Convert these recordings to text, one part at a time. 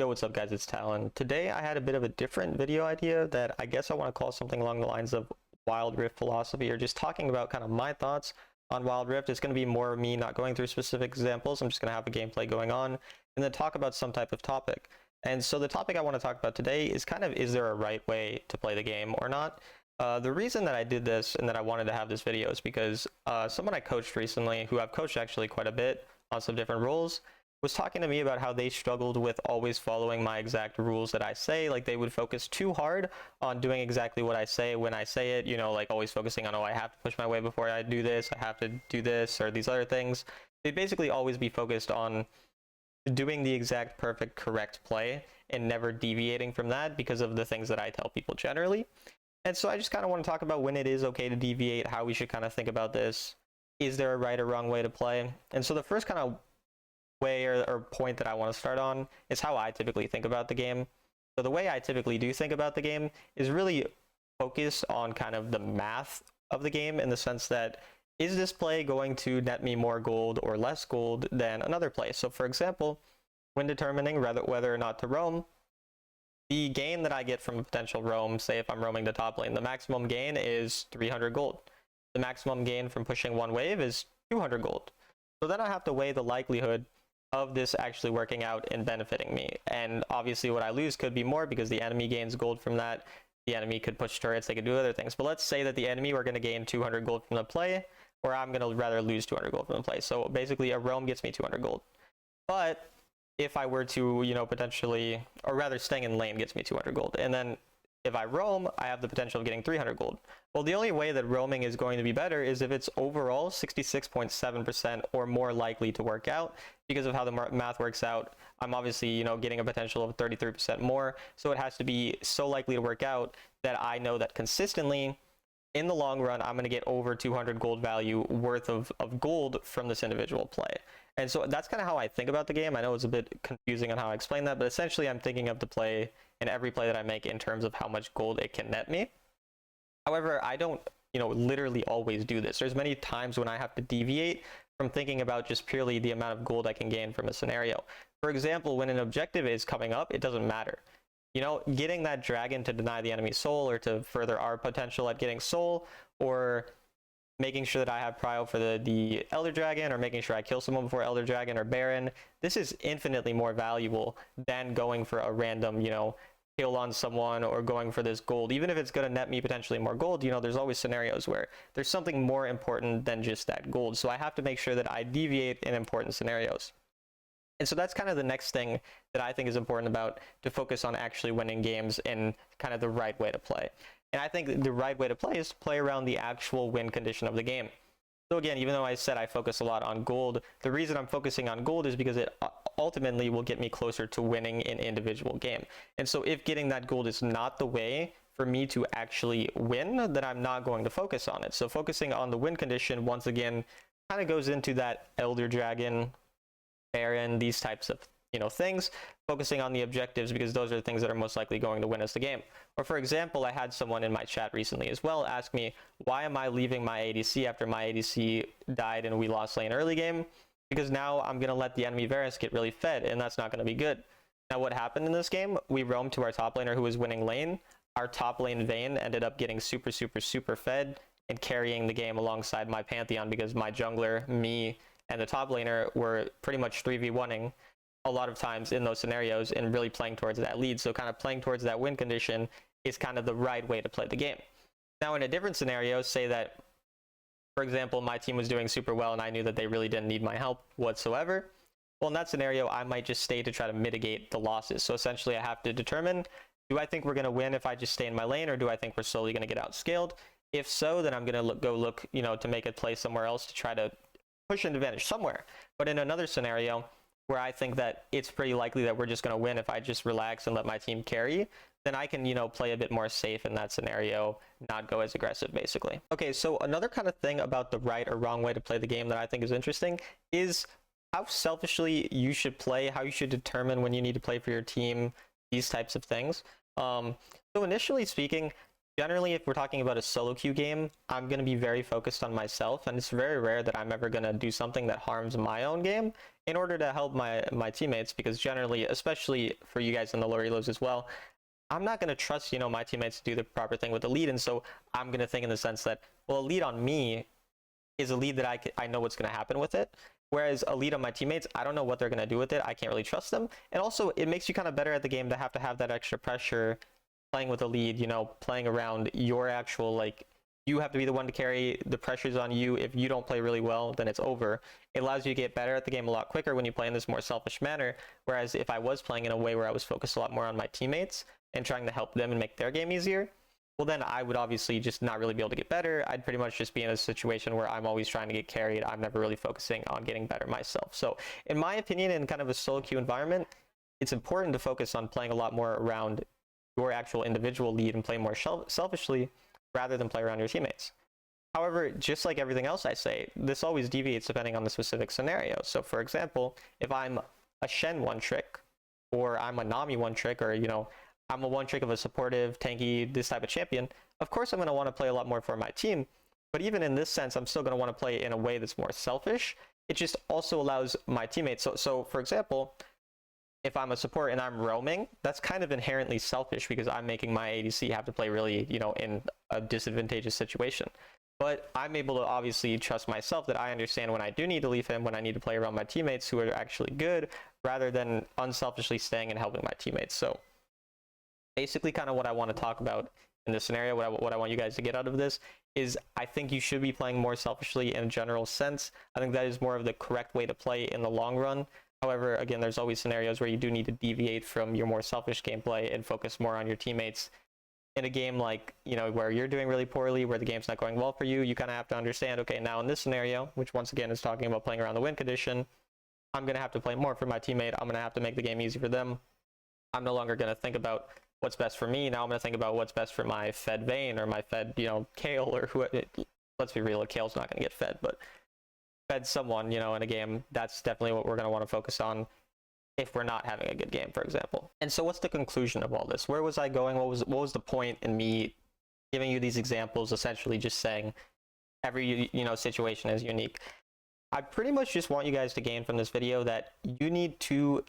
Yo, what's up guys, it's Talon. Today I had a bit of a different video idea that I guess I want to call something along the lines of Wild Rift philosophy, or just talking about kind of my thoughts on Wild Rift. It's going to be more of me not going through specific examples. I'm just going to have a gameplay going on and then talk about some type of topic. And so the topic I want to talk about today is kind of, is there a right way to play the game or not? The reason that I did this and that I wanted to have this video is because someone I coached recently, who I've coached actually quite a bit on some different roles, was talking to me about how they struggled with always following my exact rules that I say. Like, they would focus too hard on doing exactly what I say when I say it, you know, like always focusing on, oh, I have to push my way before I do this, I have to do this, or these other things. They'd basically always be focused on doing the exact perfect correct play and never deviating from that because of the things that I tell people generally. And so I just kind of want to talk about when it is okay to deviate, how we should kind of think about this. Is there a right or wrong way to play? And so the first kind of way or point that I want to start on is how I typically think about the game. So the way I typically do think about the game is really focus on kind of the math of the game, in the sense that, is this play going to net me more gold or less gold than another play? So for example, when determining whether or not to roam, the gain that I get from a potential roam, say if I'm roaming the top lane, the maximum gain is 300 gold. The maximum gain from pushing one wave is 200 gold. So then I have to weigh the likelihood of this actually working out and benefiting me. And obviously what I lose could be more because the enemy gains gold from that. The enemy could push turrets, they could do other things. But let's say that the enemy were going to gain 200 gold from the play, or I'm going to rather lose 200 gold from the play. So basically a roam gets me 200 gold. But if I were to, you know, potentially, or rather staying in lane gets me 200 gold. And then if I roam, I have the potential of getting 300 gold. Well, the only way that roaming is going to be better is if it's overall 66.7% or more likely to work out. Because of how the math works out, I'm obviously, you know, getting a potential of 33% more. So it has to be so likely to work out that I know that consistently, in the long run, I'm going to get over 200 gold value worth of gold from this individual play. And so that's kind of how I think about the game. I know it's a bit confusing on how I explain that, but essentially I'm thinking of the play and every play that I make in terms of how much gold it can net me. However, I don't, you know, literally always do this. There's many times when I have to deviate from thinking about just purely the amount of gold I can gain from a scenario. For example, when an objective is coming up, it doesn't matter. You know, getting that dragon to deny the enemy soul, or to further our potential at getting soul, or making sure that I have prio for the Elder Dragon, or making sure I kill someone before Elder Dragon or Baron, this is infinitely more valuable than going for a random, you know, kill on someone or going for this gold. Even if it's going to net me potentially more gold, you know, there's always scenarios where there's something more important than just that gold. So I have to make sure that I deviate in important scenarios. And so that's kind of the next thing that I think is important about, to focus on actually winning games in kind of the right way to play. And I think the right way to play is to play around the actual win condition of the game. So again, even though I said I focus a lot on gold, the reason I'm focusing on gold is because it ultimately will get me closer to winning an individual game. And so if getting that gold is not the way for me to actually win, then I'm not going to focus on it. So focusing on the win condition, once again, kind of goes into that Elder Dragon, Baron, these types of, you know, things, focusing on the objectives, because those are the things that are most likely going to win us the game. Or for example, I had someone in my chat recently as well ask me, why am I leaving my ADC after my ADC died and we lost lane early game? Because now I'm going to let the enemy Varus get really fed, and that's not going to be good. Now what happened in this game, we roamed to our top laner who was winning lane. Our top lane Vayne ended up getting super fed and carrying the game alongside my Pantheon, because my jungler, me, and the top laner were pretty much 3v1ing a lot of times in those scenarios and really playing towards that lead. So kind of playing towards that win condition is kind of the right way to play the game. Now in a different scenario, say that, for example, my team was doing super well and I knew that they really didn't need my help whatsoever. Well, in that scenario, I might just stay to try to mitigate the losses. So essentially I have to determine, do I think we're going to win if I just stay in my lane, or do I think we're slowly going to get outscaled? If so, then I'm going to go look, you know, to make a play somewhere else to try to push an advantage somewhere. But in another scenario where I think that it's pretty likely that we're just going to win if I just relax and let my team carry, then I can, you know, play a bit more safe in that scenario, not go as aggressive, basically. Okay, so another kind of thing about the right or wrong way to play the game that I think is interesting is how selfishly you should play, how you should determine when you need to play for your team, these types of things. So initially speaking, generally, if we're talking about a solo queue game, I'm going to be very focused on myself, and it's very rare that I'm ever going to do something that harms my own game. in order to help my teammates, because generally, especially for you guys in the lower elos as well, I'm not going to trust, my teammates to do the proper thing with the lead. And so I'm going to think in the sense that, well, a lead on me is a lead that I know what's going to happen with it. Whereas a lead on my teammates, I don't know what they're going to do with it. I can't really trust them. And also, it makes you kind of better at the game to have that extra pressure playing with a lead, playing around your actual, like, you have to be the one to carry. The pressure's on you. If you don't play really well, then it's over. It allows you to get better at the game a lot quicker when you play in this more selfish manner. Whereas if I was playing in a way where I was focused a lot more on my teammates and trying to help them and make their game easier, well, then I would obviously just not really be able to get better. I'd pretty much just be in a situation where I'm always trying to get carried. I'm never really focusing on getting better myself. So in my opinion, in kind of a solo queue environment, it's important to focus on playing a lot more around your actual individual lead and play more selfishly rather than play around your teammates. However, just like everything else I say, this always deviates depending on the specific scenario. So for example, if I'm a Shen one trick, or I'm a Nami one trick, or I'm a one trick of a supportive, tanky, this type of champion, of course I'm going to want to play a lot more for my team. But even in this sense, I'm still going to want to play in a way that's more selfish. It just also allows my teammates. So for example, if I'm a support and I'm roaming, that's kind of inherently selfish because I'm making my ADC have to play really, in a disadvantageous situation. But I'm able to obviously trust myself that I understand when I do need to leave him, when I need to play around my teammates who are actually good, rather than unselfishly staying and helping my teammates. So basically kind of what I want to talk about in this scenario, what I want you guys to get out of this is I think you should be playing more selfishly in a general sense. I think that is more of the correct way to play in the long run. However, again, there's always scenarios where you do need to deviate from your more selfish gameplay and focus more on your teammates. In a game like, where you're doing really poorly, where the game's not going well for you, you kind of have to understand, okay, now in this scenario, which once again is talking about playing around the win condition, I'm going to have to play more for my teammate. I'm going to have to make the game easy for them. I'm no longer going to think about what's best for me. Now I'm going to think about what's best for my fed Vayne or my fed, Kayle, or who. Let's be real, Kayle's not going to get fed, but fed someone, in a game, that's definitely what we're going to want to focus on if we're not having a good game, for example. And so what's the conclusion of all this? Where was I going? What was the point in me giving you these examples, essentially just saying every, situation is unique? I pretty much just want you guys to gain from this video that you need to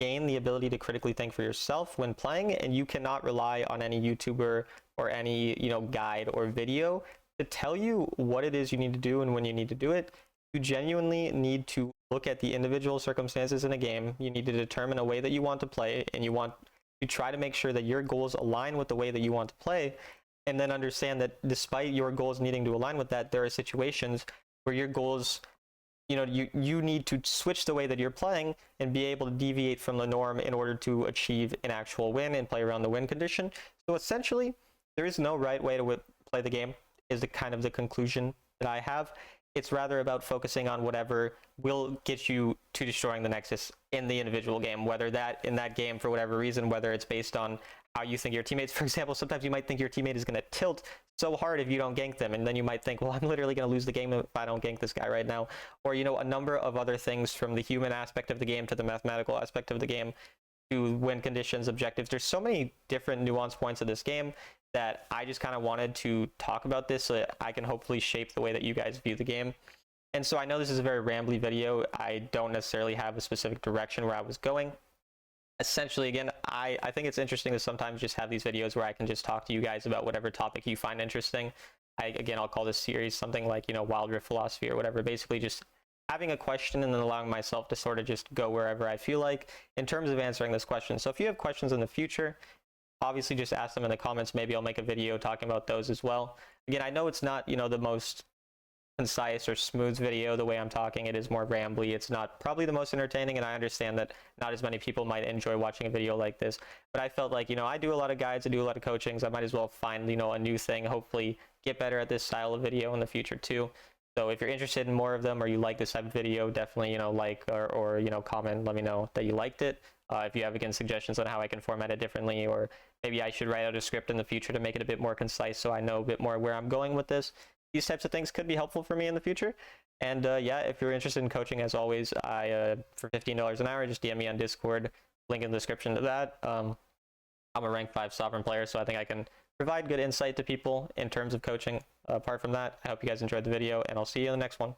gain the ability to critically think for yourself when playing, and you cannot rely on any YouTuber or any, guide or video to tell you what it is you need to do and when you need to do it. You genuinely need to look at the individual circumstances in a game. You need to determine a way that you want to play, and you want to try to make sure that your goals align with the way that you want to play, and then understand that despite your goals needing to align with that, there are situations where your goals, you need to switch the way that you're playing and be able to deviate from the norm in order to achieve an actual win and play around the win condition. So essentially, there is no right way to play the game, is the kind of the conclusion that I have. It's rather about focusing on whatever will get you to destroying the Nexus in the individual game, whether that in that game, for whatever reason, whether it's based on how you think your teammates, for example, sometimes you might think your teammate is going to tilt so hard if you don't gank them, and then you might think, well, I'm literally going to lose the game if I don't gank this guy right now. Or, a number of other things, from the human aspect of the game to the mathematical aspect of the game to win conditions, objectives. There's so many different nuance points of this game that I just kind of wanted to talk about this so that I can hopefully shape the way that you guys view the game. And so I know this is a very rambly video. I don't necessarily have a specific direction where I was going. Essentially, again, I think it's interesting to sometimes just have these videos where I can just talk to you guys about whatever topic you find interesting. I'll call this series something like, Wild Rift philosophy or whatever, basically just having a question and then allowing myself to sort of just go wherever I feel like in terms of answering this question. So if you have questions in the future, obviously just ask them in the comments. Maybe I'll make a video talking about those as well. Again, I know it's not, the most concise or smooth video the way I'm talking. It is more rambly. It's not probably the most entertaining, and I understand that not as many people might enjoy watching a video like this, but I felt like, I do a lot of guides, I do a lot of coachings. I might as well find, a new thing, hopefully get better at this style of video in the future too. So if you're interested in more of them, or you like this type of video, definitely, like or comment, let me know that you liked it. If you have, again, suggestions on how I can format it differently, or maybe I should write out a script in the future to make it a bit more concise so I know a bit more where I'm going with this. These types of things could be helpful for me in the future. And yeah, if you're interested in coaching, as always, for $15 an hour, just DM me on Discord, link in the description to that. I'm a rank 5 Sovereign player, so I think I can provide good insight to people in terms of coaching. Apart from that, I hope you guys enjoyed the video, and I'll see you in the next one.